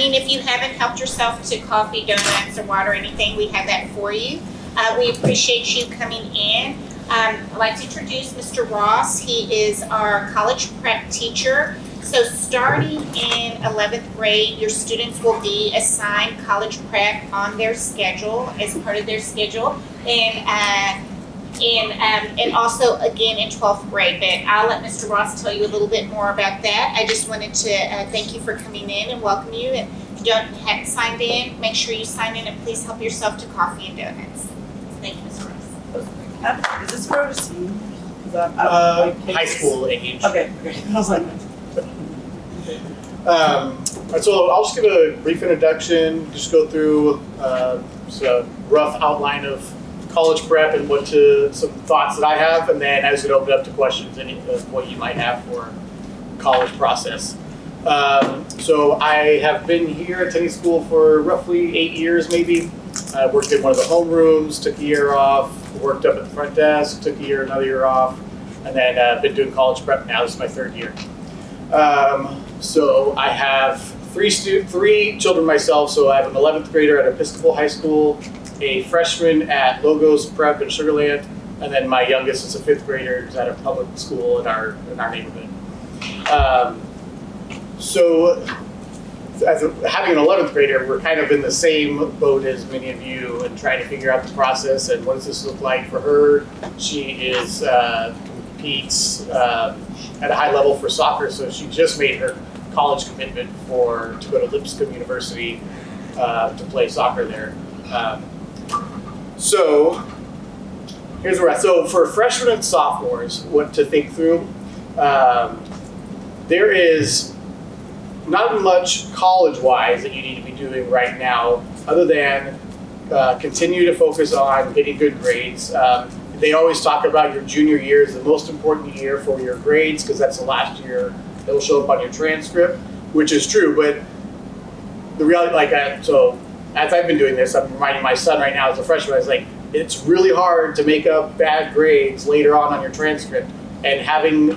mean, if you haven't helped yourself to coffee, donuts, or water or anything, we have that for you. We appreciate you coming in. I'd like to introduce Mr. Ross. He is our college prep teacher. So starting in 11th grade, your students will be assigned college prep on their schedule, as part of their schedule. And also again in 12th grade, but I'll let Mr. Ross tell you a little bit more about that. I just wanted to thank you for coming in and welcome you. And if you haven't signed in, make sure you sign in and please help yourself to coffee and donuts. Thank you, Mr. Ross. Is this for seniors? High school age. Okay. I was like, So I'll just give a brief introduction, just go through just a rough outline of college prep and some thoughts that I have, and then I was going to open up to questions of what you might have for college process. So I have been here attending school for roughly 8 years maybe. I worked in one of the homerooms, took a year off, worked up at the front desk, took a year, another year off, and then been doing college prep now. This is my third year. So I have three children myself. So I have an 11th grader at Episcopal High School, a freshman at Logos Prep in Sugar Land, and then my youngest is a 5th grader who's at a public school in our neighborhood. So having an 11th grader, we're kind of in the same boat as many of you and trying to figure out the process and what does this look like for her. She competes at a high level for soccer, so she just made her college commitment to go to Lipscomb University to play soccer there. So here's where so for freshmen and sophomores, what to think through. There is not much college-wise that you need to be doing right now, other than continue to focus on getting good grades. They always talk about your junior year is the most important year for your grades because that's the last year that will show up on your transcript, which is true. But the reality, so as I've been doing this, I'm reminding my son right now as a freshman, I was like, it's really hard to make up bad grades later on your transcript, and having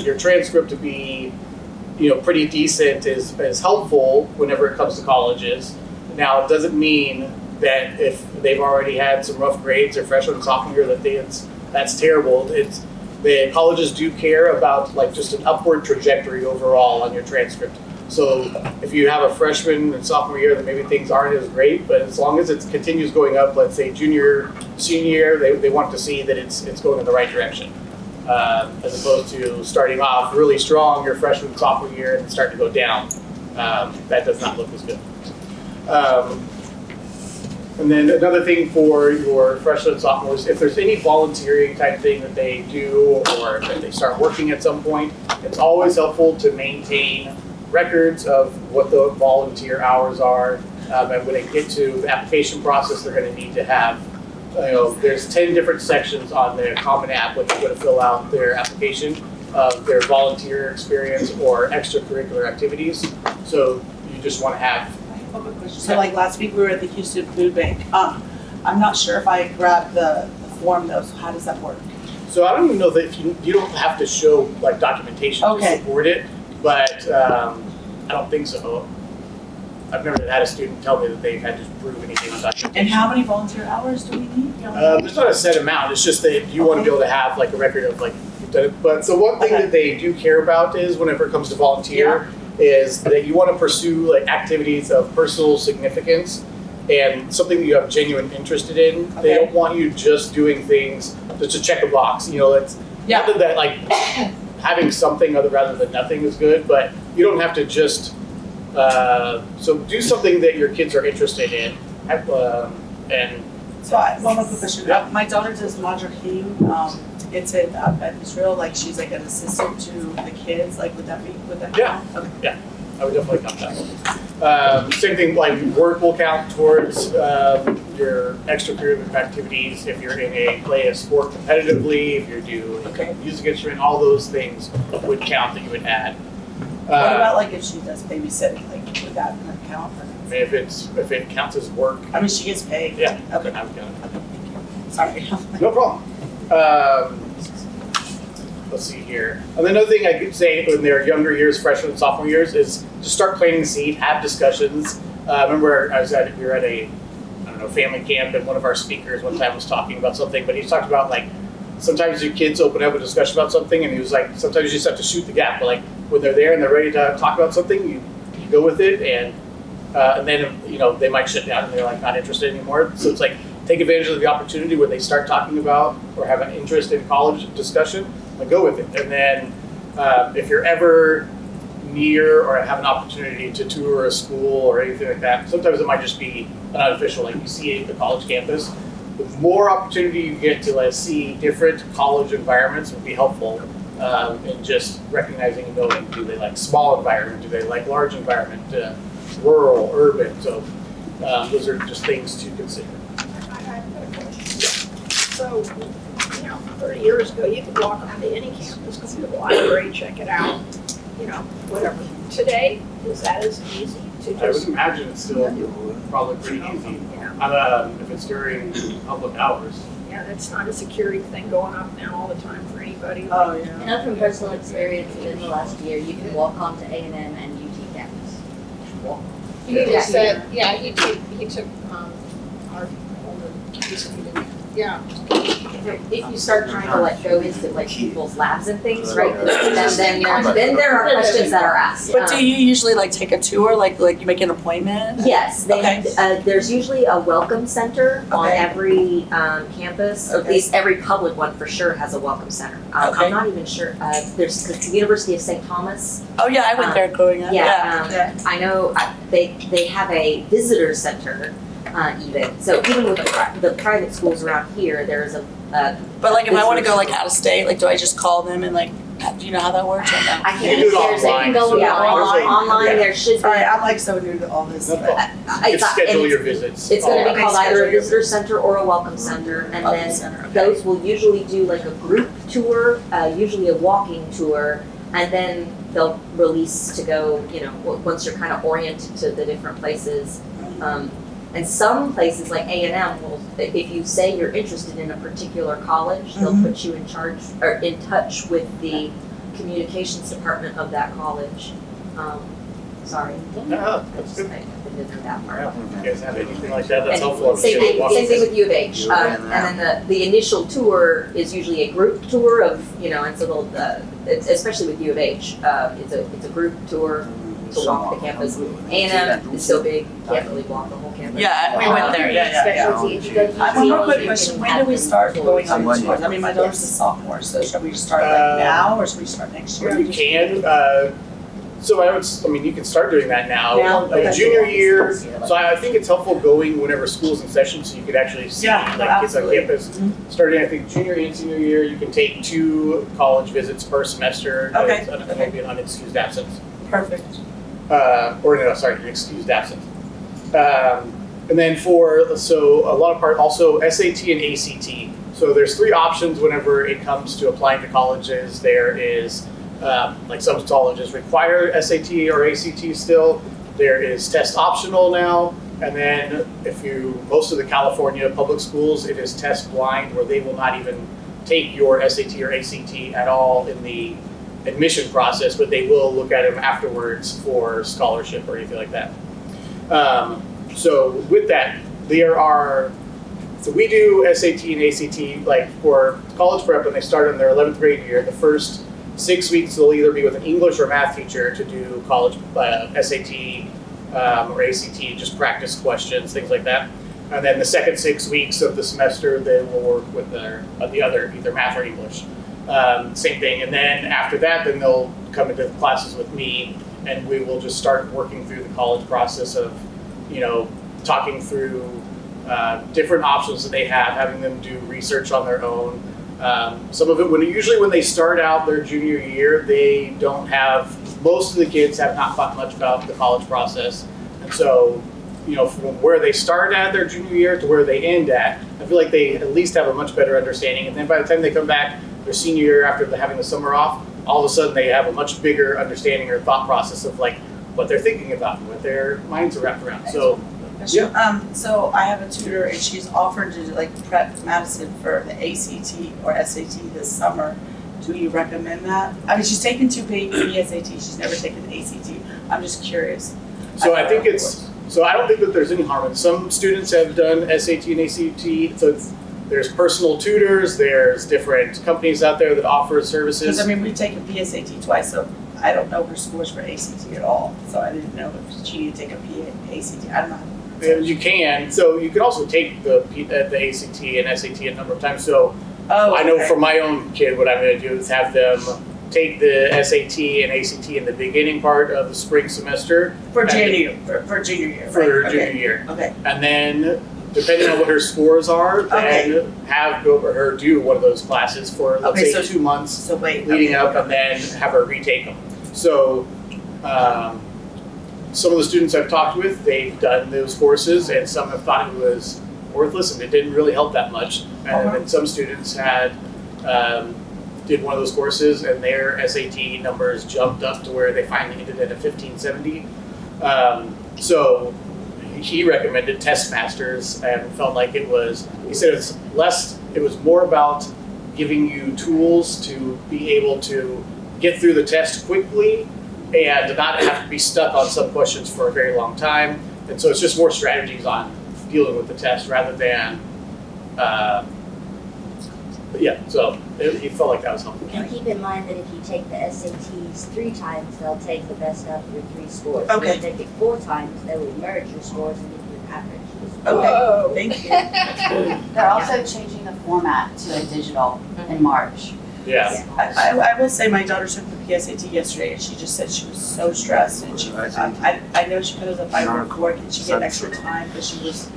your transcript to be pretty decent is helpful whenever it comes to colleges. Now, it doesn't mean that if they've already had some rough grades their freshman and sophomore year that's terrible. The colleges do care about just an upward trajectory overall on your transcript. So if you have a freshman and sophomore year, then maybe things aren't as great, but as long as it continues going up, let's say junior, senior year, they want to see that it's going in the right direction. As opposed to starting off really strong your freshman, sophomore year and starting to go down. That does not look as good. And then another thing for your freshmen and sophomores, if there's any volunteering type thing that they do or that they start working at some point, it's always helpful to maintain records of what the volunteer hours are. And when they get to the application process, they're going to need to have there's 10 different sections on the Common App when they're going to fill out their application of their volunteer experience or extracurricular activities. So you just want to have. I have a question. So last week we were at the Houston Food Bank. I'm not sure if I grabbed the form though, so how does that work? So I don't even know that if you don't have to show documentation to support it, but I don't think so. I've never had a student tell me that they've had to prove anything on documentation. And how many volunteer hours do we need? There's not a set amount. It's just that you want to be able to have a record of you've done it. But so one thing that they do care about is whenever it comes to volunteer is that you want to pursue activities of personal significance and something that you have genuine interest in. Okay. They don't want you just doing things just to check a box. It's not that having something rather than nothing is good, but you don't have to just. So do something that your kids are interested in, and. So one more quick question. Yeah. My daughter does madrakim. It's at Israel. She's an assistant to the kids. Would that count? Okay. Yeah, I would definitely count that. Same thing. Work will count towards your extracurricular activities. If you're play a sport competitively, if you're doing music instrument, all those things would count that you would add. What about if she does babysitting? Would that count? If it counts as work. I mean, she gets paid. Yeah. Okay. I would count it. Sorry. No problem. let's see here. And another thing I could say in their younger years, freshman and sophomore years, is to start planting the seed, have discussions. I remember we were at a, I don't know, family camp, and one of our speakers one time was talking about something, but he talked about like, sometimes your kids open up a discussion about something, and he was like, sometimes you just have to shoot the gap, but like, when they're there and they're ready to talk about something, you go with it, and then, you know, they might shut down and they're like not interested anymore. So it's like, take advantage of the opportunity when they start talking about or have an interest in college discussion, like go with it. And then if you're ever near or have an opportunity to tour a school or anything like that, sometimes it might just be an unofficial, like you see the college campus. The more opportunity you get to see different college environments would be helpful in just recognizing and knowing, do they like small environment, do they like large environment, rural, urban. So those are just things to consider. I've got a question. So, 30 years ago, you could walk onto any campus, go to the library, check it out, whatever. Today, is that as easy to I would just? imagine it's still probably pretty easy, if it's during public hours. Yeah, that's not a security thing going up now all the time for anybody. Oh, yeah. I know from personal experience in the last year, you can walk onto A&M and UT campus. Walk. He just said, he took, our older kids, yeah. If you start trying to go into people's labs and things, right? Then there are questions that are asked. But do you usually take a tour, like you make an appointment? Yes, there's usually a welcome center on Okay. every campus. At Okay. least every public one for sure has a welcome center. Okay. I'm not even sure. There's the University of St. Thomas. Oh yeah, I went there growing up. Yeah, I know they have a visitor center even. So even with the private schools around here, there's a But if I want to go out of state, do I just call them and do you know how that works? Or no? I You can do it there's online, go so online. yeah. There should be. Sorry, I'm so new to all this. No problem. You can schedule your visits. It's going to be Okay, called either schedule a your visitor center or a welcome center, and Welcome then center, okay. those will usually do a group tour, usually a walking tour, and then they'll release to go. Once you're kind of oriented to the different places. And some places like A&M will, if you say you're interested in a particular college, they'll Mhm. put you in charge or in touch with the communications department of that college. Sorry. No, that's good. I didn't know that part. Yeah, if you guys have anything like that, that's And helpful. Same thing with U of H. And then the initial tour is usually a group tour of, and so they'll, especially with U of H, it's a group tour to walk the campus. A&M is so big, you can't really walk the whole campus. Yeah, we went there. Yeah. One more quick question: when do we start going on the tours? I mean, my daughter's a sophomore, so should we start now, or should we start next year? You can. So you can start doing that now. Now? Like Okay. junior year. So I think it's helpful going whenever school's in session, so you could actually see kids on absolutely. campus. Starting, I think, junior and senior year, you can take 2 college visits per semester. Okay. It will be an unexcused absence. Perfect. An excused absence. And then a lot of also SAT and ACT. So there's 3 options whenever it comes to applying to colleges. There is some colleges require SAT or ACT still. There is test optional now. And then most of the California public schools, it is test blind, where they will not even take your SAT or ACT at all in the admission process, but they will look at them afterwards for scholarship or anything like that. So with that, so we do SAT and ACT for college prep when they start in their 11th grade year. The first 6 weeks they'll either be with an English or math teacher to do college SAT or ACT, just practice questions, things like that. And then the second 6 weeks of the semester, they will work with the other, either math or English. Same thing. And then after that, then they'll come into classes with me, and we will just start working through the college process of, talking through different options that they have, having them do research on their own. Some of it, usually when they start out their junior year, they don't have, most of the kids have not thought much about the college process. And so, from where they start at their junior year to where they end at, I feel like they at least have a much better understanding. And then by the time they come back their senior year after having the summer off, all of a sudden they have a much bigger understanding or thought process of what they're thinking about and what their minds are wrapped around. So, So I have a tutor, and she's offered to prep Madison for the ACT or SAT this summer. do you recommend that? I mean, she's taken 2 PSAT, she's never taken the ACT. I'm just curious. So I think so I don't think that there's any harm in some students have done SAT and ACT. So there's personal tutors, there's different companies out there that offer services. Because I mean, we've taken PSAT twice, so I don't know her scores for ACT at all. So I didn't know if she needed to take a ACT. I don't know. And you can. So you can also take the ACT and SAT a number of times. So I know for my own kid, what I'm going to do is have them take the SAT and ACT in the beginning part of the spring semester. For junior year. For junior year. For right? junior year. Okay. And then, depending on what her scores are, then have her do one of those classes for, let's Okay, say, so- 2 months So wait. leading up, and then have her retake them. So, some of the students I've talked with, they've done those courses, and some have thought it was worthless and it didn't really help that much. And then some students had did one of those courses, and their SAT numbers jumped up to where they finally ended at a 1570. So he recommended Test Masters and felt like he said it was more about giving you tools to be able to get through the test quickly and to not have to be stuck on some questions for a very long time. And so it's just more strategies on dealing with the test rather than, so he felt like that was helpful. And keep in mind that if you take the SATs 3 times, they'll take the best out of your 3 scores. Okay. If you take it 4 times, they will merge your scores and give you an average. Okay. Whoa. Thank you. They're also changing the format to a digital in March. Yeah. I will say my daughter took the PSAT yesterday and she just said she was so stressed and she I know she put it as a 504, and she get extra time because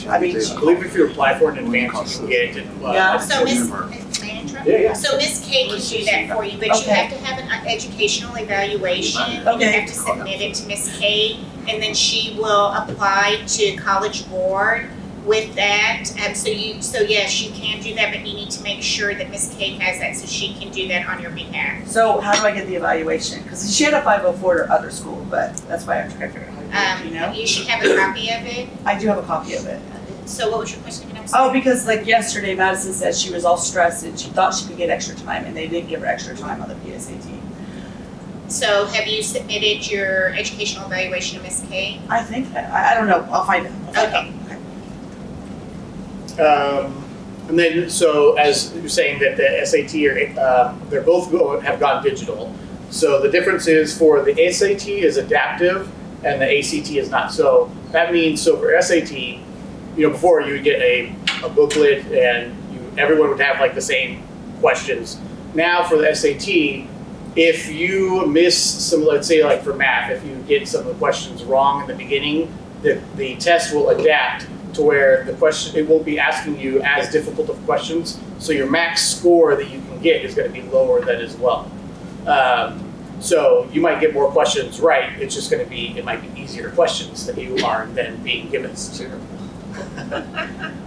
I mean, I believe if you apply for it in advance, you can get it. Yeah. So may I interrupt? Yeah. So Miss K can do that for you, but you Okay. have to have an educational evaluation. And you Okay. have to submit it to Miss K, and then she will apply to College Board with that. So yes, you can do that, but you need to make sure that Miss K has that so she can do that on your behalf. So how do I get the evaluation? Because she had a 504 at her other school, but that's why I'm trying to figure out how to do it, you know? You should have a copy of it. I do have a copy of it. So what was your question again? I'm sorry. Oh, because like yesterday, Madison said she was all stressed and she thought she could get extra time and they didn't give her extra time on the PSAT. So have you submitted your educational evaluation to Miss K? I think that, I don't know, I'll find out. Okay. And then, so as you're saying that the SAT they're both have gone digital. So the difference is for the SAT is adaptive and the ACT is not. So that means, so for SAT, before you would get a booklet and everyone would have like the same questions. Now for the SAT, if you miss some, let's say like for math, if you get some of the questions wrong in the beginning, the test will adapt to where it won't be asking you as difficult of questions. So your max score that you can get is going to be lower than as well. So you might get more questions right. It's just going to it might be easier questions that you are then being given.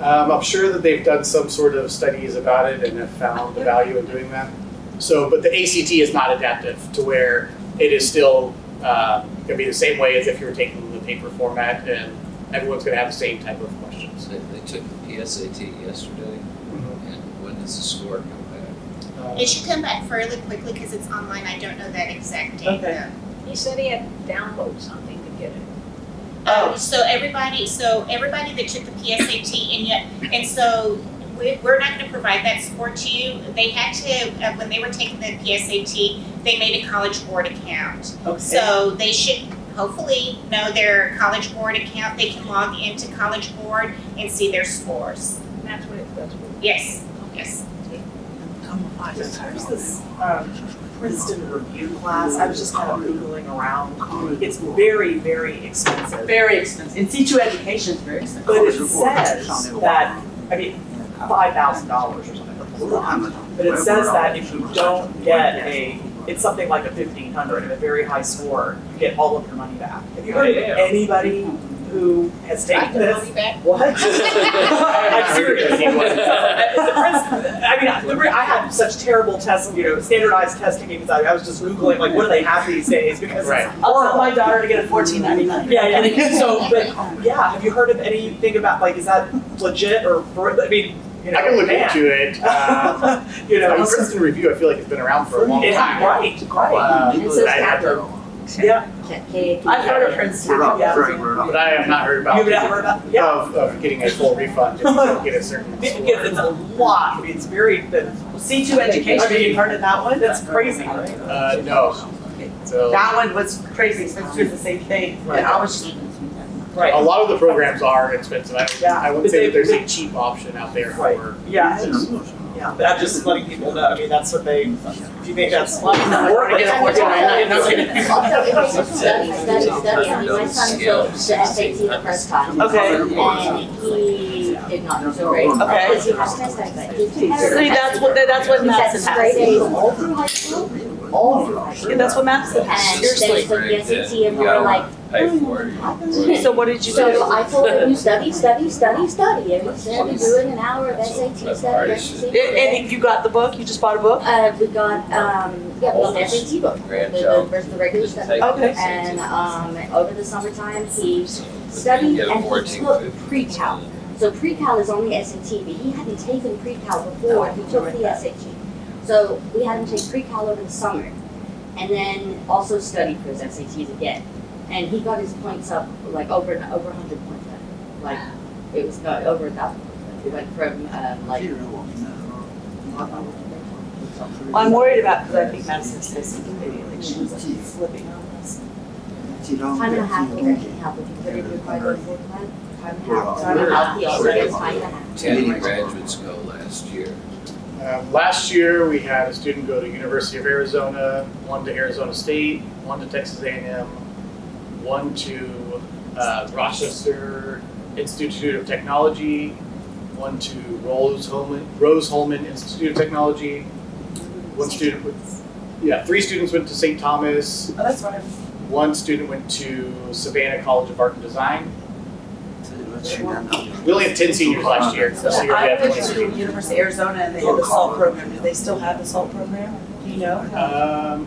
I'm sure that they've done some sort of studies about it and have found the value in doing that. So, but the ACT is not adaptive to where it is still going to be the same way as if you were taking the paper format, and everyone's going to have the same type of questions. They took the PSAT yesterday, and when does the score come back? It should come back fairly quickly because it's online. I don't know that exact date Okay. though. He said he had to download something to get it. So everybody that took the PSAT and so we're not going to provide that score to you. They had to when they were taking the PSAT, they made a College Board account. Okay. So they should hopefully know their College Board account. They can log into College Board and see their scores. And that's what Yes. There's this Princeton review class. I was just kind of Googling around. It's very, very expensive. Very expensive. In C2 education is very expensive. But it says that, $5,000 or something. That's a lot. But it says that if you don't get it's something like a 1,500 and a very high score, you get all of your money back. Have you heard of anybody who has taken this? What? I'm serious. I had such terrible testing, standardized testing because I was just Googling, like, what do they have these days? Because Right. I'll tell my daughter to get a $14.99. yeah. So, but yeah, have you heard of anything about, like, is that legit or, you know. I can look man. into it. You know, Princeton Review, I feel like it's been around for a long time. right. And so I have to- Yeah, K-A-P. I've heard of Princeton, yeah. But I have not heard about You've never heard about, yeah. of getting a full refund if you don't get a certain Because score. it's a lot, I mean, it's very, the C2 education, I mean, you've heard of that one? that's crazy, right? No. So That one was crazy, expensive, it's the same thing, and I was just, a Right, lot of the programs are expensive. Yeah, I wouldn't but say that they- there's a cheap option out there Right. for. yeah, yeah, but I'm just letting people know, I mean, that's what they, if you think that's work, Study. I mean, my son took the SAT the first time. Okay. And he did not do so great. Okay. Because he has test anxiety. See, that's what He had Madison straight has. A's all through high school, all through high school. Yeah, that's what Madison has, And then seriously. he took the SAT and we were like, Pay for it. So what did you so do? I told him, you study. And he said, we're doing an hour of SAT study every single day. And you got the book, you just bought a book? We got, we got the SAT book, the regular study. Okay. And, over the summertime, he studied and he took pre-cal. So pre-cal is only SAT, but he hadn't taken pre-cal before, he took the SAT. So we had him take pre-cal over the summer, and then also study for his SATs again. And he got his points up like over 100 points better. Like, it was over 1,000 points better. It went from, I'm worried about, because I think Madison's testing maybe, like she was like slipping on us. time and a half will definitely help if you put it in your full time. Time and a half, he also gets time and a half. 10 graduates go last year. Last year, we had a student go to University of Arizona, one to Arizona State, one to Texas A&M, one to Rochester Institute of Technology, one to Rose-Hulman Institute of Technology, one student three students went to St. Thomas, Oh, that's right. one student went to Savannah College of Art and Design. We only had 10 seniors last year. This year we I have went 23. to University of Arizona and they had the SALT program, do they still have the SALT program? Do you know?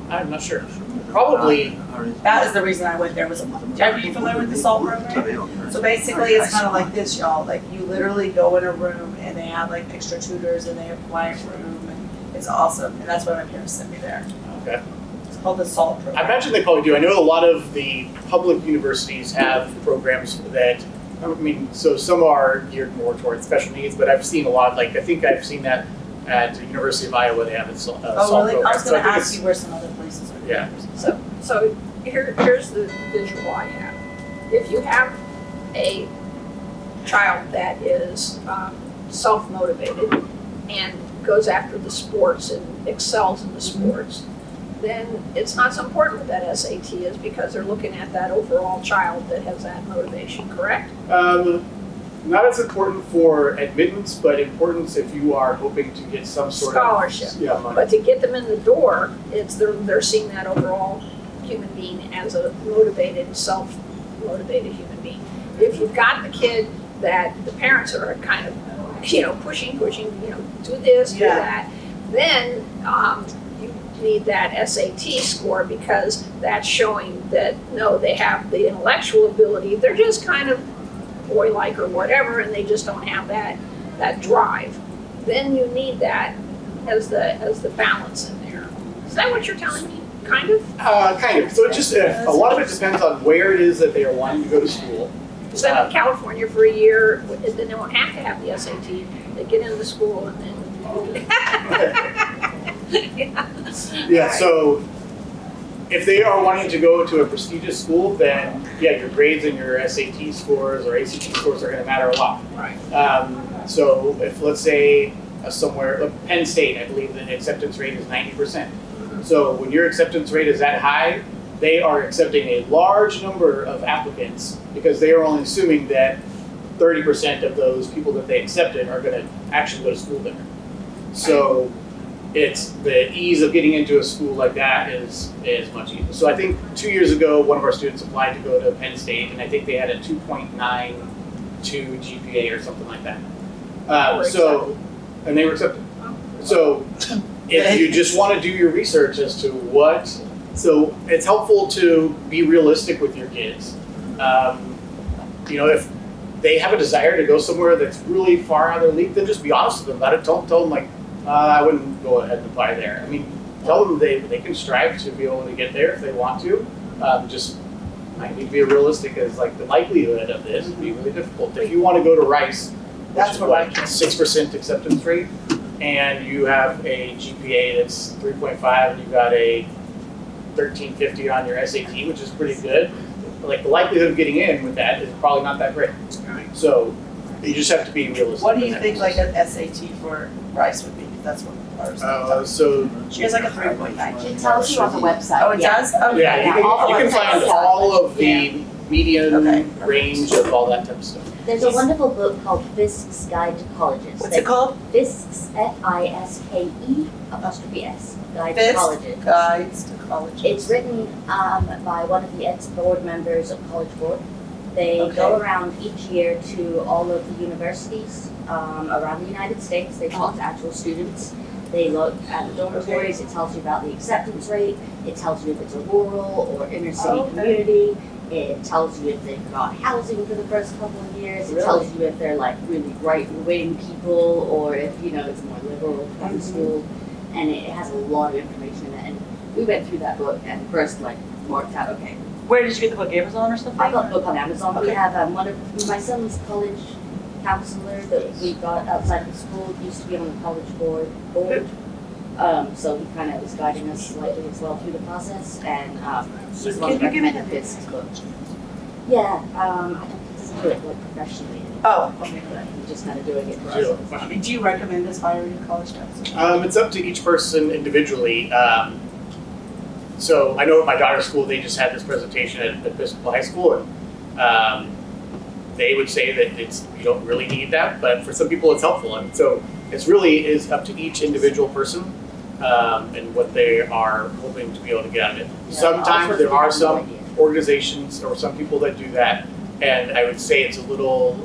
I'm not sure. Probably. That is the reason I went there, are you familiar with the SALT program? So basically, it's kind of like this, y'all, like you literally go in a room and they have like extra tutors and they have a quiet room and it's awesome, and that's why my parents sent me there. Okay. It's called the SALT I program. imagine they probably do. I know a lot of the public universities have programs that, I mean, so some are geared more towards special needs, but I've seen a lot, like, I think I've seen that at the University of Iowa, they have a SALT Oh, program. really? I was So gonna think ask it's- you where some other places are. Yeah. So here's the visual I have. If you have a child that is self-motivated and goes after the sports and excels in the sports, then it's not so important what that SAT is because they're looking at that overall child that has that motivation, correct? Not as important for admittance, but importance if you are hoping to get some sort Scholarship. of. Yeah, money. But to get them in the door, they're seeing that overall human being as a motivated, self-motivated human being. If you've got the kid that the parents are kind of, pushing, do this, do Yeah. that, then you need that SAT score because that's showing that, no, they have the intellectual ability, they're just kind of boy-like or whatever, and they just don't have that drive. Then you need that as the balance in there. Is that what you're telling me? Kind of? Kind of. So it just, a lot of it depends on where it is that they are wanting to go to school. So in California for a year, then they won't have to have the SAT. They get into school and then. Yeah, so if they are wanting to go to a prestigious school, then yeah, your grades and your SAT scores or ACT scores are going to matter a lot. Right. So if let's say somewhere, Penn State, I believe the acceptance rate is 90%. So when your acceptance rate is that high, they are accepting a large number of applicants because they are only assuming that 30% of those people that they accepted are going to actually go to school there. So it's the ease of getting into a school like that is much easier. So I think 2 years ago, one of our students applied to go to Penn State, and I think they had a 2.92 GPA or something like that. And they were accepted. So if you just want to do your research as to so it's helpful to be realistic with your kids. If they have a desire to go somewhere that's really far out of their league, then just be honest with them about it. Don't tell them like, I wouldn't go ahead and apply there. I mean, tell them they can strive to be able to get there if they want to. Just might need to be realistic as like the likelihood of this would be really difficult. If you want to go to Rice, That's which what is what, 6% acceptance rate, and you have a GPA that's 3.5 and you got a 1350 on your SAT, which is pretty good. Like the likelihood of getting in with that is probably not that great. So you just have to be realistic. What do with you that. think like an SAT for Rice would be? 'Cause that's what ours. So She has like a 3.9. It tells you on the website. Oh, it does? Okay. yeah, you all the can websites find have all of the median Okay. range of all that type of stuff. There's a wonderful book called Fisk's Guide to Colleges. What's it called? Fisk's, Fiske, Guide to Fisk Colleges. Guides to Colleges. It's written by one of the ex-board members of College Board. They Okay. go around each year to all of the universities around the United States. They talk to actual students. They look at the dormitories. It tells you about the acceptance rate. It tells you if it's a rural or inner city Okay. community. It tells you if they've got housing for the first couple of years. It Really? tells you if they're like really right-wing people or if, it's more liberal kind of school. And it has a lot of information in it. And we went through that book and first marked out, okay, Where did you get the book? Amazon or something? I got the book on Amazon. We Okay. have one of my son's college counselor that we got outside of the school used to be on the college board. So he kind of is guiding us slightly as well through the process, and he's the one that Can you give me recommended the this book. Yeah, I don't doesn't do it professionally. Oh, okay. He's just kind of doing it for Zero. us. I mean, do you recommend aspiring college counselor? It's up to each person individually. So I know at my daughter's school, they just had this presentation at Episcopal High School, and they would say that you don't really need that, but for some people it's helpful. And so it's really is up to each individual person and what they are hoping to be able to get out of it. Yeah, Sometimes ours there are was no some idea. organizations or some people that do that, and I would say it's a little,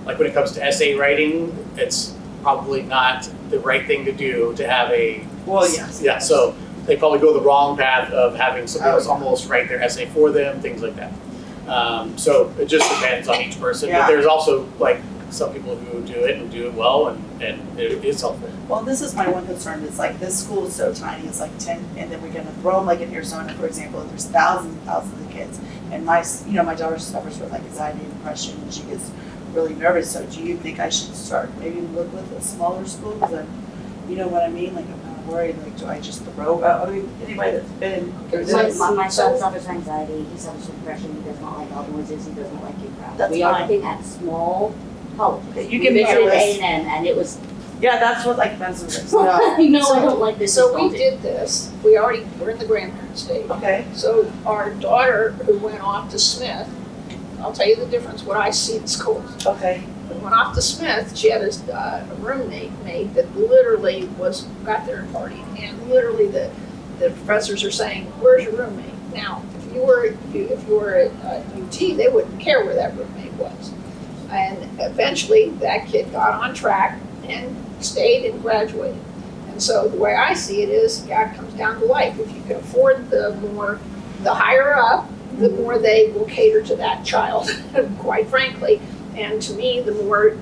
like when it comes to essay writing, it's probably not the right thing to do to have a Well, yes. yeah, so they probably go the wrong path of having somebody else Oh, yeah. almost write their essay for them, things like that. So it just depends on each person, but Yeah. there's also like some people who do it and do it well, and it is helpful. Well, this is my one concern. It's like this school is so tiny. It's like 10, and then we're gonna throw them like in Arizona, for example. And there's thousands and thousands of kids, and my daughter suffers with like anxiety and depression, and she gets really nervous. So, do you think I should start maybe look with a smaller school? Because you know what I mean? Like I'm kind of worried. Like, do I just throw? I mean, anybody that's been through this. My son suffers anxiety, he suffers from depression, he does not like loud noises, he doesn't like big crowds. That's We are fine. looking at small colleges. You We give me a visited list. A&M and it was, Yeah, that's what like that's what it is. I know I don't like this. So it's we did this, we're in the grandparent stage. Okay. So our daughter who went off to Smith, I'll tell you the difference, what I see in schools. Okay. When went off to Smith, she had a roommate that literally got there and partied. And literally the professors are saying, where's your roommate? Now, if you were at UT, they wouldn't care where that roommate was. And eventually that kid got on track and stayed and graduated. And so the way I see it is, it comes down to life. If you can afford the higher up, the more they will cater to that child, quite frankly. And to me, the more,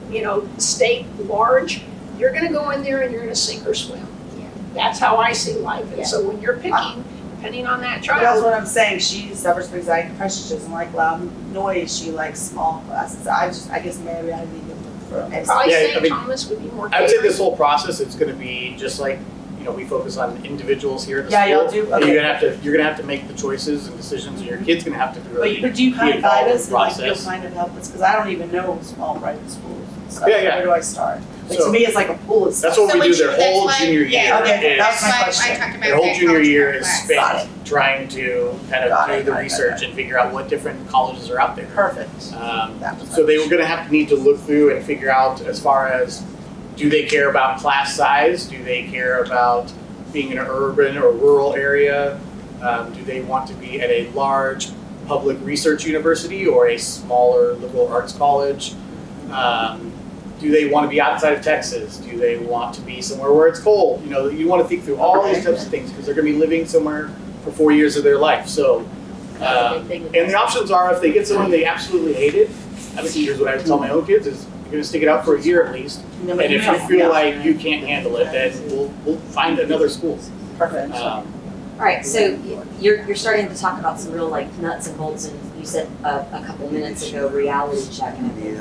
state large, you're gonna go in there and you're gonna sink or swim. Yeah. That's how I see life. And Yeah. so when you're picking, depending on that That's child, what I'm saying. She suffers from anxiety and depression. She doesn't like loud noise. She likes small classes. I guess maybe I need to look for a probably Yeah, I St. mean, Thomas would be more I would say catering. this whole process, it's gonna be just like, we focus on individuals here at the Yeah, school. y'all do? And Okay. you're gonna have to make the choices and decisions, and your kid's gonna have to really But do you kind be of guide involved us in and the like you'll process. kind of help us? Because I don't even know small private schools and stuff. Yeah, yeah. Where do I start? Like So- to me, it's like a pool of stuff. That's what we do their that's whole why- junior year. yeah, Okay, is- that's my That's why question. I talked about Their whole that junior college year prep is class. Got spent trying to kind Got of it, do the got it, research and figure out what different colleges are out there. Perfect. That was my So they were question. gonna need to look through and figure out as far as, do they care about class size? Do they care about being in an urban or rural area? Do they want to be at a large public research university or a smaller liberal arts college? Do they want to be outside of Texas? Do they want to be somewhere where it's cold? You want to think through all these types of things because they're going to be living somewhere for 4 years of their life. So, That's a big thing with and the us. options are if they get someone they absolutely hated, I mean, here's what I would tell my own kids is, you're gonna stick it out for a year at least. And if you feel like you can't handle it, then we'll find another school. Perfect. Alright, so you're starting to talk about some real like nuts and bolts, and you said a couple minutes ago, reality check, and I think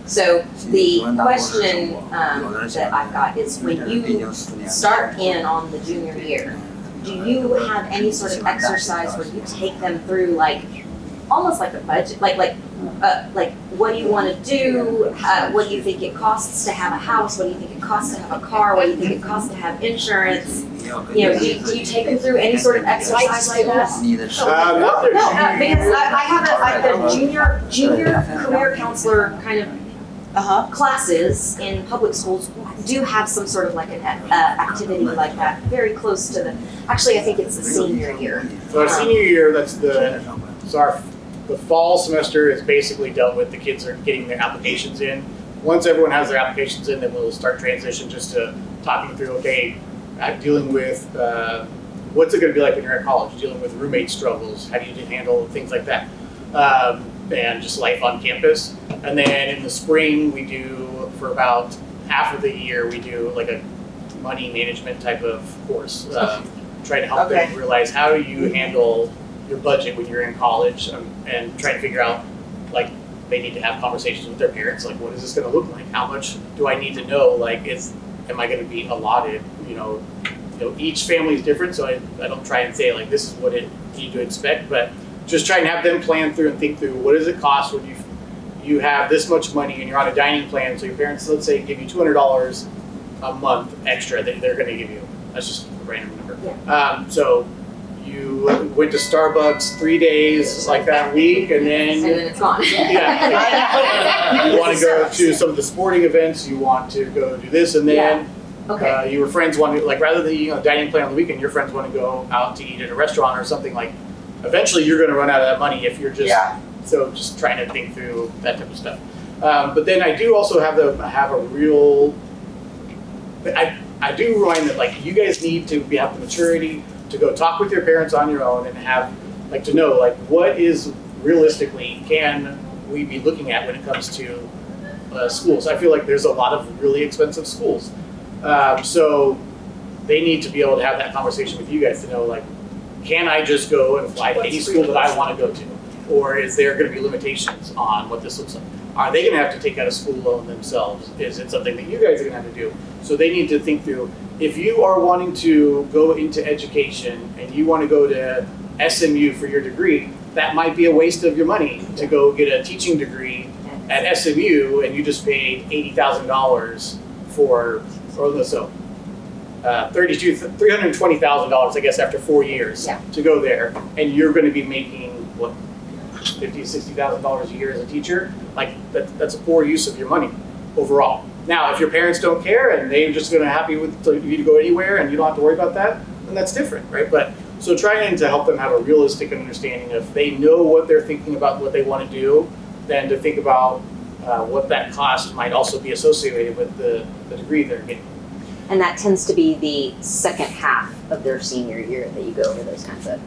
so the question that I've got is, when you start in on the junior year, do you have any sort of exercise where you take them through like, almost like a budget, like what do you want to do? What do you think it costs to have a house? What do you think it costs to have a car? What do you think it costs to have insurance? You know, do you take them through any sort of exercise like that? Not their No, junior because year. I have the junior career counselor kind of classes in public schools do have some sort of like an activity like that, very close to the, actually, I think it's the senior year. So our senior year, the fall semester is basically dealt with, the kids are getting their applications in. Once everyone has their applications in, then we'll start transition just to talking through, okay, I'm dealing with, what's it gonna be like when you're at college, dealing with roommate struggles, how do you handle things like that? And just life on campus. And then in the spring, we do, for about half of the year, we do like a money management type of course. Try to help them realize, how do you handle your budget when you're in college, and try to figure out, like, they need to have conversations with their parents, like, what is this gonna look like? How much do I need to know? Like, am I gonna be allotted, you know, each family is different, so I don't try and say like, this is what it need to expect, but just try and have them plan through and think through, what does it cost when you have this much money and you're on a dining plan, so your parents, let's say, give you $200 a month extra that they're gonna give you. That's just a random number. Yeah. So you went to Starbucks 3 days like that week, and then it's gone. Yeah. You want to go to some of the sporting events, you want to go do this, and then your friends want to, like, rather than dining plan on the weekend, your friends want to go out to eat at a restaurant or something, like, eventually you're going to run out of that money if you're just, so just trying to think through that type of stuff. But then I do also have a real, I do remind that, like, you guys need to have the maturity to go talk with your parents on your own and have, like, to know, like, what is realistically can we be looking at when it comes to schools. I feel like there's a lot of really expensive schools. So they need to be able to have that conversation with you guys to know, like, can I just go and apply to any school that I want to go to? Or is there going to be limitations on what this looks like? Are they going to have to take out a school loan themselves? Is it something that you guys are going to have to do? So they need to think through, if you are wanting to go into education and you want to go to SMU for your degree, that might be a waste of your money to go get a teaching degree at SMU and you just paid $80,000 for, or so, $320,000, I guess, after 4 years to go there, and you're going to be making, what, $50,000 to $60,000 a year as a teacher. Like, that's a poor use of your money overall. Now, if your parents don't care and they're just going to happy with you to go anywhere and you don't have to worry about that, then that's different, right? But so trying to help them have a realistic understanding, if they know what they're thinking about, what they want to do, then to think about what that cost might also be associated with the degree they're getting. And that tends to be the second half of their senior year that you go over those kinds of.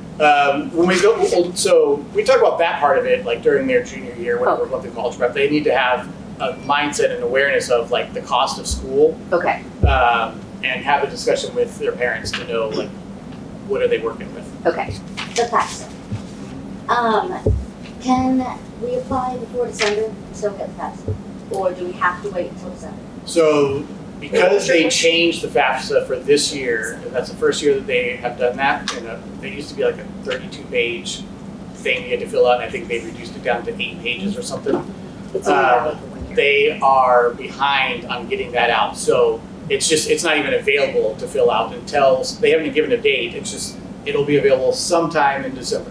When we go, so we talk about that part of it, like during their junior year when we're going through college prep, they need to have a mindset and awareness of, like, the cost of school. Okay. And have a discussion with their parents to know, like, what are they working with. Okay. The FAFSA. Can we apply before December and still get the FAFSA? Or do we have to wait until December? So because they changed the FAFSA for this year, and that's the first year that they have done that, and they used to be like a 32-page thing you had to fill out, and I think they reduced it down to 8 pages or something. It's only valid for 1 year. They are behind on getting that out. So it's not even available to fill out until, they haven't given a date, it'll be available sometime in December.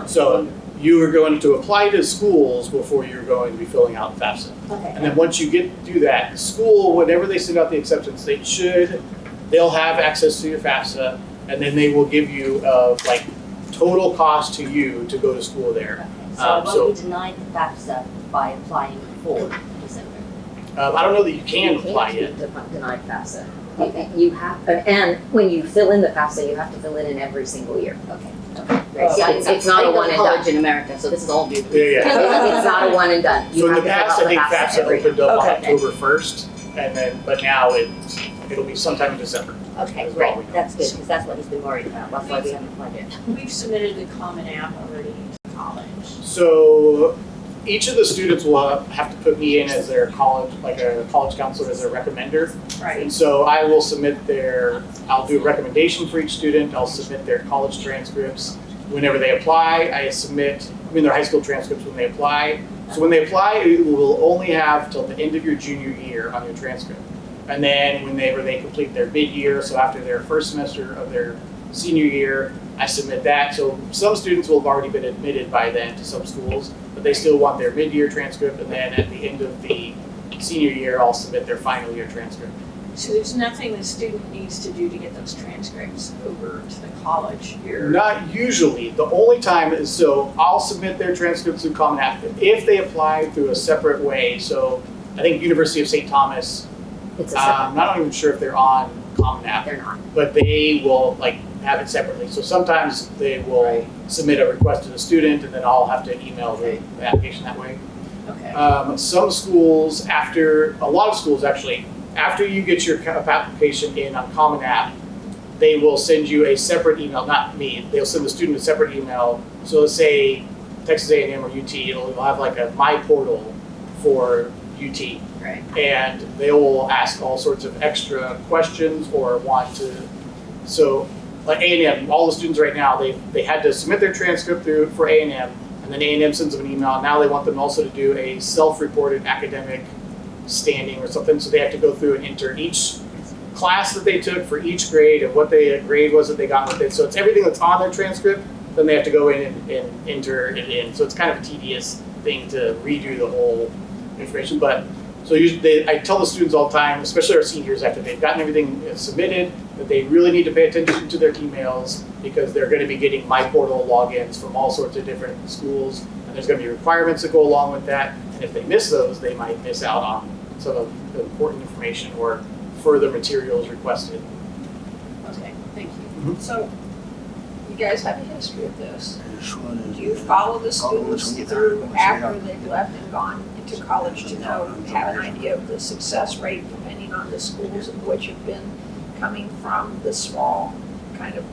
So you are going to apply to schools before you're going to be filling out FAFSA. Okay. And then once you do that, the school, whenever they send out the acceptance, they'll have access to your FAFSA, and then they will give you like total cost to you to go to school there. Okay. So I won't be denied the FAFSA by applying before December. I don't know that you can apply You yet. can't be denied FAFSA. You have, and when you fill in the FAFSA, you have to fill it in every single year. Okay. Very it's not a I go one to and done. college in America, so this is all new to me. Yeah. It's not a one and done. You So in have the to fill past, out I think FAFSA FAFSA every opened up on Okay. October 1st, and then, but now it'll be sometime in December. Okay, That's great, all we know. that's good, because that's what he's been worried about, that's why we haven't applied yet. We've submitted the Common App already to college. So each of the students will have to put me in as their college, like a college counselor as their recommender. Right. And so I will submit I'll do a recommendation for each student, I'll submit their college transcripts. Whenever they apply, their high school transcripts when they apply. So when they apply, you will only have till the end of your junior year on your transcript. And then whenever they complete their mid-year, so after their first semester of their senior year, I submit that. So some students will have already been admitted by then to some schools, but they still want their mid-year transcript, and then at the end of the senior year, I'll submit their final year transcript. So there's nothing the student needs to do to get those transcripts over to the college here? Not usually. The only time is, so I'll submit their transcripts through Common App if they apply through a separate way. So I think University of St. Thomas, It's a separate. I'm not even sure if they're on Common App, They're not. but they will have it separately. So sometimes they will submit a request to the student, and then I'll have to email the application that way. Okay. Some schools, a lot of schools actually, after you get your application in on Common App, they will send you a separate email, not me, they'll send the student a separate email. So let's say Texas A&M or UT, it'll have like a My Portal for UT. Right. And they will ask all sorts of extra questions or want to, so like A&M, all the students right now, they had to submit their transcript for A&M, and then A&M sends them an email. Now they want them also to do a self-reported academic standing or something, so they have to go through and enter each class that they took for each grade and what the grade was that they got with it. So it's everything that's on their transcript, then they have to go in and enter it in. So it's kind of a tedious thing to redo the whole information, but so usually I tell the students all the time, especially our seniors, after they've gotten everything submitted, that they really need to pay attention to their emails because they're going to be getting My Portal logins from all sorts of different schools, and there's going to be requirements that go along with that. And if they miss those, they might miss out on some of the important information or further materials requested. Okay, thank you. Mhm. So, you guys have a history of this. Do you follow the students through after they've left and gone into college to have an idea of the success rate depending on the schools in which you've been coming from the small kind of,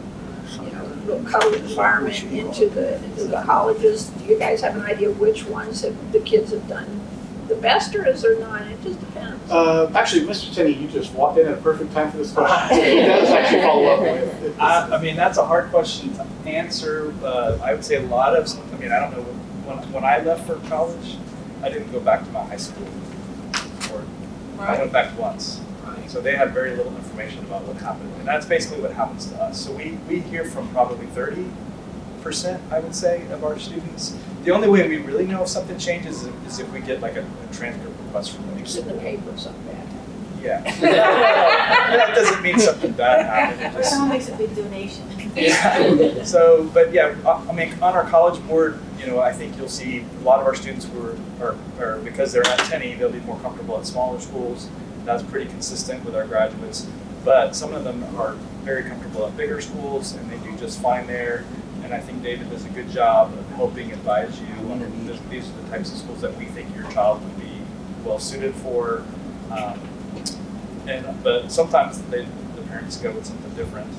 little colored environment into the colleges? Do you guys have an idea which ones the kids have done the best, or is there not? It just depends. Actually, Mr. Tenney, you just walked in at a perfect time for this question. He does actually follow up with it. I mean, that's a hard question to answer. I would say a lot of, I don't know, when I left for college, I didn't go back to my high school. I went back once. So they had very little information about what happened. And that's basically what happens to us. So we hear from probably 30%, I would say, of our students. The only way we really know if something changes is if we get like a transcript request from them. It's in the paper or something bad. Yeah. That doesn't mean something bad happened. It just- Someone makes a big donation. Yeah. So, but yeah, I mean, on our college board, I think you'll see a lot of our students who are because they're at Tenney, they'll be more comfortable at smaller schools. That's pretty consistent with our graduates. But some of them are very comfortable at bigger schools, and they do just fine there. And I think David does a good job of helping advise you on these are the types of schools that we think your child would be well suited for. But sometimes the parents go with something different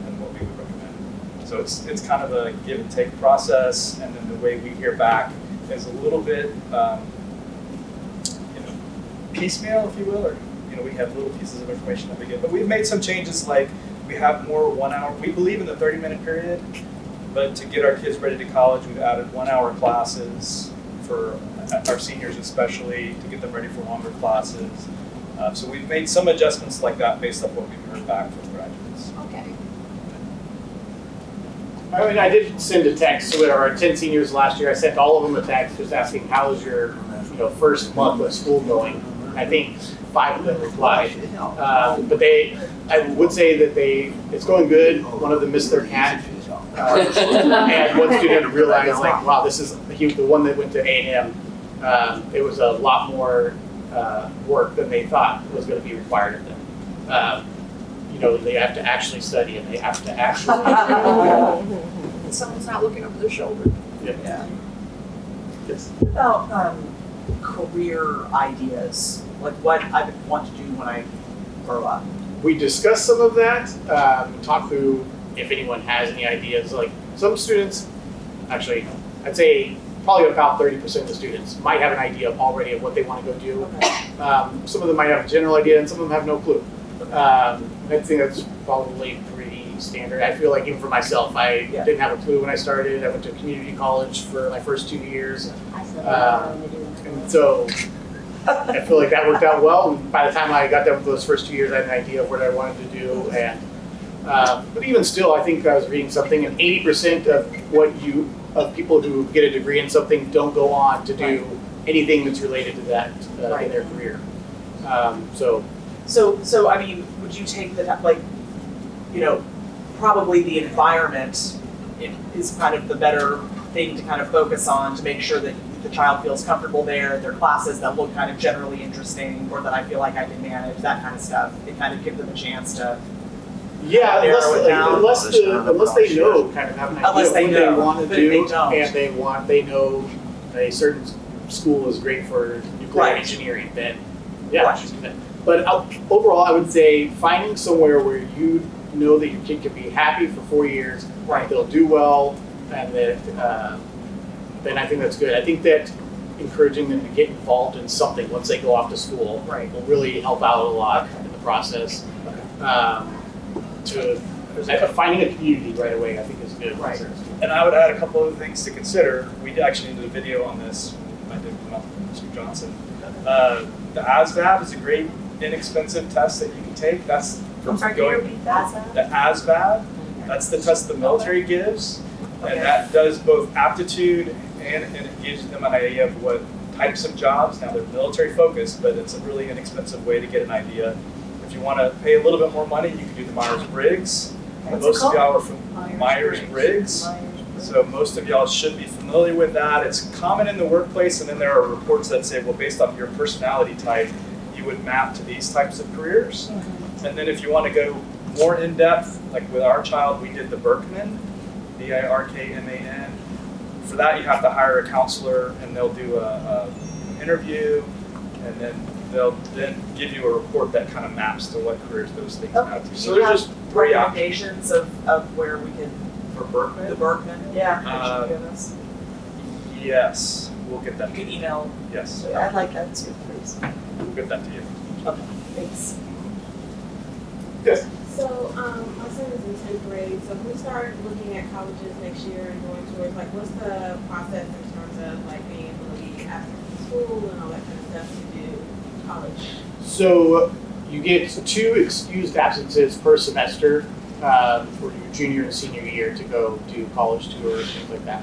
than what we would recommend. So it's kind of a give and take process, and then the way we hear back is a little bit piecemeal, if you will, or we have little pieces of information that we get. But we've made some changes, like we have more 1 hour. We believe in the 30-minute period, but to get our kids ready to college, we've added 1 hour classes for our seniors especially, to get them ready for longer classes. So we've made some adjustments like that based on what we've heard back from graduates. Okay. I did send a text to our 10 seniors last year. I sent all of them a text just asking, how is your first month of school going? I think 5 of them replied. But I would say that it's going good. One of them missed their cat. And one student realized, wow, this is the one that went to A&M. It was a lot more work than they thought was going to be required of them. They have to actually study and they have to actually that someone's not looking over their shoulder. Yeah. Yes. What about career ideas? Like what I would want to do when I grow up? We discussed some of that, talk through if anyone has any ideas. Like some students, actually, I'd say probably about 30% of the students might have an idea already of what they want to go do. Some of them might have a general idea and some of them have no clue. I think that's probably pretty standard. I feel like even for myself, I didn't have a clue when I started. I went to community college for my first 2 years. I still don't know what to do. And so I feel like that worked out well. And by the time I got done with those first 2 years, I had an idea of what I wanted to do. And but even still, I think I was reading something, and 80% of people who get a degree in something don't go on to do anything that's related to that in their career. So I mean, would you take probably the environment is kind of the better thing to kind of focus on to make sure that the child feels comfortable there, their classes that look kind of generally interesting, or that I feel like I can manage, that kind of stuff. It kind of gives them a chance to Yeah, narrow it down. unless they know kind of have an idea Unless of they what know, they want to but do, they don't. and they know a certain school is great for nuclear Right. engineering, then yeah. Right. But overall, I would say finding somewhere where you know that your kid can be happy for 4 years, Right. they'll do well, and that then I think that's good. I think that encouraging them to get involved in something once they go off to school Right. will really help out a lot in the process. Finding a community right away, I think, is good. Right. And I would add a couple of things to consider. We actually did a video on this. I did come up with Mr. Johnson. The ASVAB is a great inexpensive test that you can take. That's I'm sorry, can you repeat that? the ASVAB. That's the test the military gives, and that does both aptitude and it gives them an idea of what types of jobs. Now they're military focused, but it's a really inexpensive way to get an idea. If you want to pay a little bit more money, you can do the Myers-Briggs. What's Most it called? of y'all are from Myers-Briggs. So most of y'all should be familiar with that. It's common in the workplace, and then there are reports that say, well, based off your personality type, you would map to these types of careers. And then if you want to go more in depth, like with our child, we did the Birkman, BIRKMAN. For that, you have to hire a counselor, and they'll do a interview, and then they'll then give you a report that kind of maps to what careers those things map to. So Do you there's have just three options. recommendations of where we can, For Berkman? the Berkman? Yeah, Uh, could you give us? Yes, we'll get that You to can you. email, Yes, I'd like that too, please. we'll get that to you. Okay, thanks. Yes. So, my son is in 10th grade, so if we start looking at colleges next year and going towards, like, what's the process in terms of, like, being able to leave after school and all that kind of stuff to do college? So you get 2 excused absences per semester for your junior and senior year to go do college tours, things like that.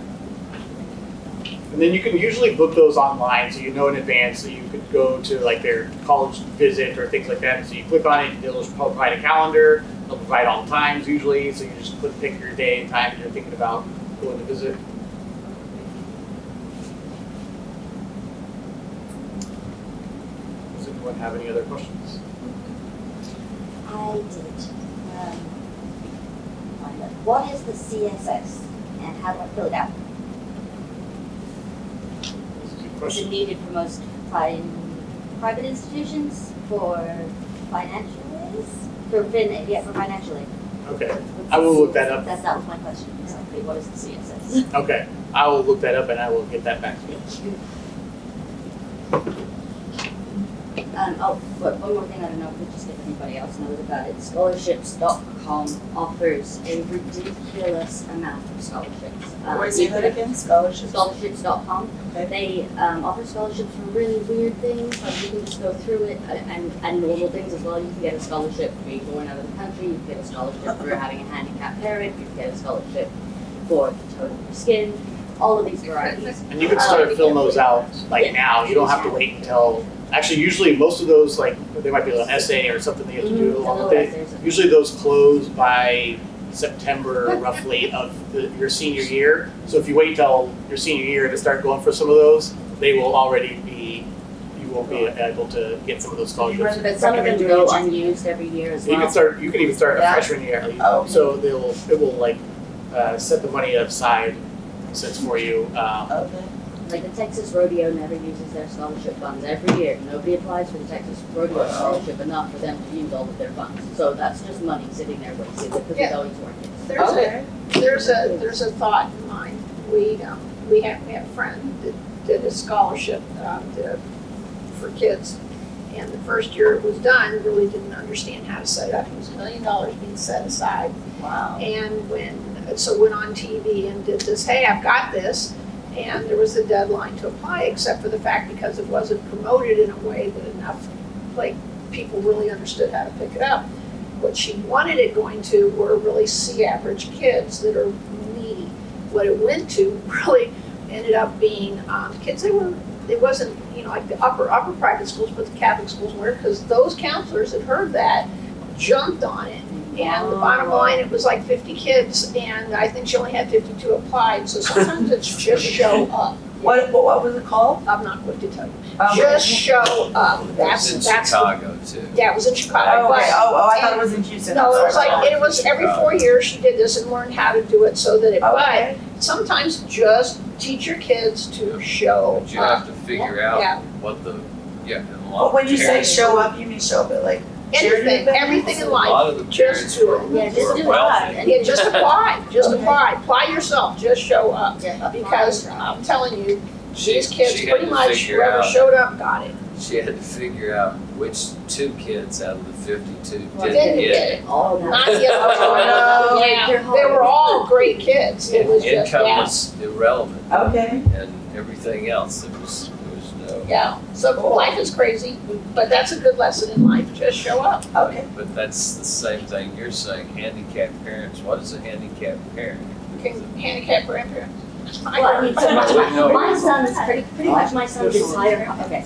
And then you can usually book those online, so you know in advance that you could go to like their college visit or things like that. So you click on it, they'll just provide a calendar, they'll provide all the times usually, so you just pick your day and time that you're thinking about going to visit. Does anyone have any other questions? I did. Find it. What is the CSS and how do I fill it out? That's a good Is it question. needed for most private institutions, for financial aids? For financial aid. Okay, I will look that up. That was my question, exactly. What is the CSS? Okay, I will look that up and I will get that back to you. One more thing I don't know if anybody else knows about it. Scholarships.com offers a ridiculous amount of scholarships. Where is that again? Scholarships? Scholarships.com. Okay. They offer scholarships for really weird things, like you can just go through it, and normal things as well. You can get a scholarship for being born out of the country, you can get a scholarship for having a handicapped parent, you can get a scholarship for the tone of your skin, all of these varieties. And you can start filling those out like now. You don't have to wait until. Actually, usually most of those, like they might be an essay or something that you have to do along with it. Usually those close by September roughly of your senior year. So if you wait till your senior year to start going for some of those, they will already be. You won't be able to get some of those scholarships. But some of them go unused every year as well. You can even start a freshman year. Oh. So it will like set the money aside since for you. Okay. Like the Texas Rodeo never uses their scholarship funds every year. Nobody applies for the Texas Rodeo scholarship enough for them to use all of their funds. So that's just money sitting there waiting because it's always working. There's a thought in mind. We have a friend that did a scholarship for kids. And the first year it was done, really didn't understand how to set it up. It was $1 million being set aside. Wow. And so went on TV and did this, hey, I've got this. And there was a deadline to apply, except for the fact because it wasn't promoted in a way that enough, like, people really understood how to pick it up. What she wanted it going to were really C-average kids that are needy. What it went to really ended up being kids it wasn't, like the upper private schools, but the Catholic schools were, because those counselors had heard that, jumped on it. And the bottom line, it was like 50 kids, and I think she only had 52 applied, so sometimes it's just show up. What was it called? I'm not going to tell you. Okay. Just show up. It was That's in the- Chicago too. Yeah, it was in Chicago. Oh, okay. but- I thought it was in Houston. No, it I'm was sorry. like, it was every 4 years she did this and learned how to do it so that it, Okay. but sometimes just teach your kids to show But you have to figure out Yeah. what the, and a lot But of when you say parents- show up, you mean show up at like charity Anything, events? everything in A lot life, of the just parents do were, it. Yeah, just were do it. wealthy. Yeah, just apply, Okay. apply yourself, just show up. Yeah, Because apply. I'm telling you, She these kids, had pretty to much figure whoever out- showed up got it. She had to figure out which 2 kids out of the 52 Didn't didn't get get it. All that. Not the other Oh, one. Yeah, they were all great kids. It was just, Income yeah. was irrelevant, Okay. and everything else, there was no. Yeah, so life is crazy, but that's a good lesson in life, just show up. Okay. But that's the same thing you're saying, handicapped parents. What is a handicapped parent? Can handicapped grandparents. Well, I mean, so my son is pretty much my son's entire, okay.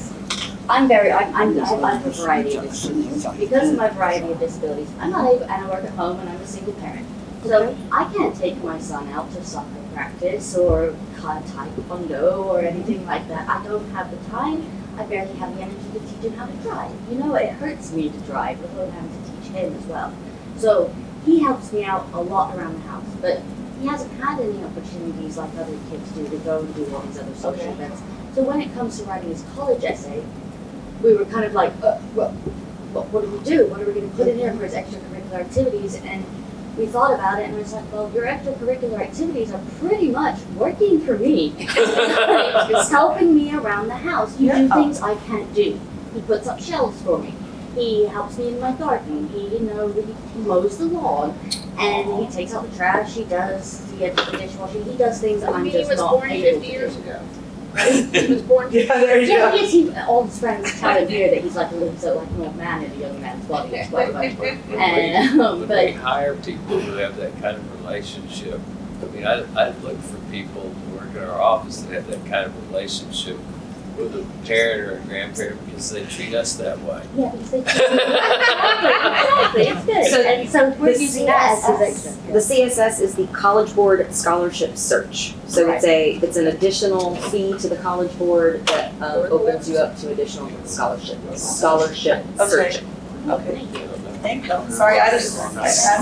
I have a variety of disabilities. Because of my variety of disabilities, I'm not able, and I work at home and I'm a single parent. So I can't take my son out to soccer practice or taekwondo or anything like that. I don't have the time. I barely have the energy to teach him how to drive. It hurts me to drive, let alone having to teach him as well. So he helps me out a lot around the house, but he hasn't had any opportunities like other kids do to go and do all these other social events. So when it comes to writing his college essay, we were kind of like, what do we do? What are we going to put in here for his extracurricular activities? And we thought about it and I was like, well, your extracurricular activities are pretty much working for me. It's helping me around the house. You do things I can't do. He puts up shelves for me. He helps me in my garden. He mows the lawn, and he takes out the trash. He does the dishwashing. He does things that I'm He just was not born able 50 to years do. ago. He was born. Yeah, there you Yeah, go. yes, all his friends tell him here that he's like lives like an old man in a young man's body. It's quite funny. And When we but hire people who have that kind of relationship, I mean, I'd look for people who work in our office that have that kind of relationship with a parent or a grandparent because they treat us that way. yeah, because they exactly, it's good. So And so we're the using that as his CSS extra. The CSS is the College Board Scholarship Search. So it's an additional fee to the College Board that opens you up to additional scholarship searching. Okay. Thank you. Sorry, I asked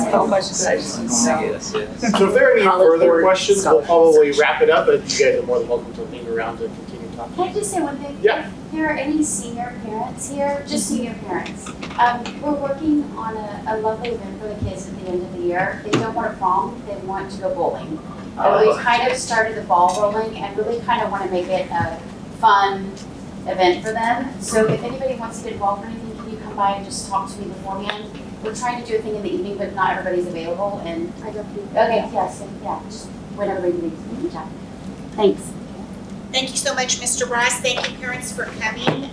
a couple questions, but I just didn't know. Yes, yes. So if there are any College further board questions, we'll scholarship probably search. wrap it up, but you guys are more than welcome to hang around to continue talking. Can I just say one thing? Yeah. If there are any senior parents here, just senior parents, we're working on a lovely event for the kids at the end of the year. They don't want a prom, they want to go bowling. And we kind of started the ball rolling and really kind of want to make it a fun event for them. So if anybody wants to get involved in anything, can you come by and just talk to me beforehand? We're trying to do a thing in the evening, but not everybody's available and. I don't do Okay, yes, and yeah, just whenever we need to. Thanks. Thank you so much, Mr. Ross. Thank you, parents, for coming.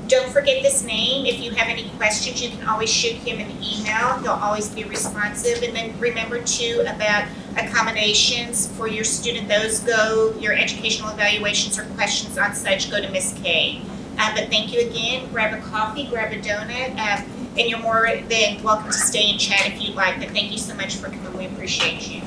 Don't forget this name. If you have any questions, you can always shoot him an email. He'll always be responsive. And then remember too about accommodations for your student. Those go, your educational evaluations or questions on such go to Miss Kay. But thank you again. Grab a coffee, grab a donut, and you're more than welcome to stay and chat if you'd like. But thank you so much for coming. We appreciate you.